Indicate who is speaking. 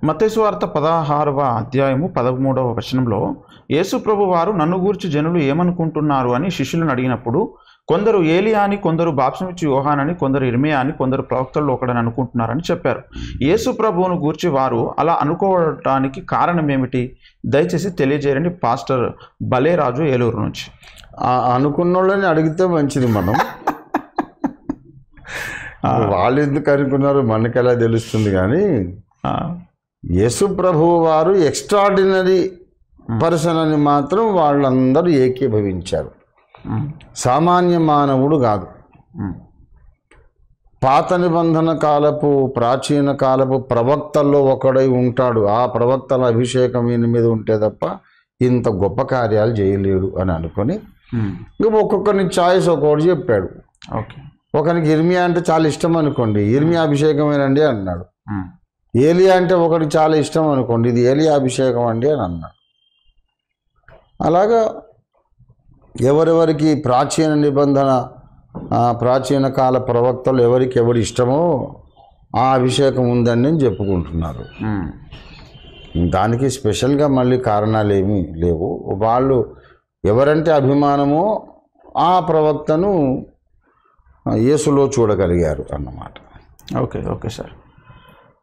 Speaker 1: మత్తయి సువార్త 16వ అధ్యాయము 13వ వచనంలో యేసు ప్రభు వారు నన్ను గూర్చి జనులు ఏమనుకుంటున్నారు అని శిష్యులను అడిగినప్పుడు కొందరు ఏలియా అని, కొందరు బాప్తిస్మమిచ్చు యోహానని, కొందరు ఇర్మియా అని, కొందరు ప్రవక్తల్లో ఒకడని అనుకుంటున్నారని చెప్పారు. యేసు ప్రభువును గూర్చి వారు అలా అనుకోవడానికి కారణం ఏమిటి? దయచేసి తెలియజేయండి. పాస్టర్ బలేరాజు, ఏలూరు నుంచి.
Speaker 2: అనుకున్న వాళ్ళని అడిగితే మంచిది. మనం వాళ్ళు ఎందుకు అనుకున్నారు మనకి ఎలా తెలుస్తుంది? కానీ యేసు ప్రభువు వారు ఎక్స్ట్రాడినరీ పర్సన్ అని మాత్రం వాళ్ళందరూ ఏకీభవించారు. సామాన్య మానవుడు కాదు. పాత నిబంధన కాలపు, ప్రాచీన కాలపు ప్రవక్తల్లో ఒకడై ఉంటాడు. ఆ ప్రవక్తల అభిషేకం ఈయన మీద ఉంటే తప్ప ఇంత గొప్ప కార్యాలు చేయలేడు అని అనుకొని ఒక్కొక్కరిని ఛాయిస్ ఒక్కొక్కటి చెప్పాడు.
Speaker 1: ఓకే,
Speaker 2: ఒకరికి ఇర్మియా అంటే చాలా ఇష్టం అనుకోండి, ఇర్మియా అభిషేకమేనండి అన్నాడు. ఏలియా అంటే ఒకరికి చాలా ఇష్టం అనుకోండి, ఇది ఏలియా అభిషేకం అండి అని అన్నాడు. అలాగా ఎవరెవరికి ప్రాచీన నిబంధన, ప్రాచీన కాల ప్రవక్తలు ఎవరికి ఎవరి ఇష్టమో ఆ అభిషేకం ఉందని చెప్పుకుంటున్నారు. దానికి స్పెషల్గా మళ్ళీ కారణాలు ఏమీ లేవు. వాళ్ళు ఎవరంటే అభిమానమో ఆ ప్రవక్తను యేసులో చూడగలిగారు అన్నమాట.
Speaker 1: Okay okay sir.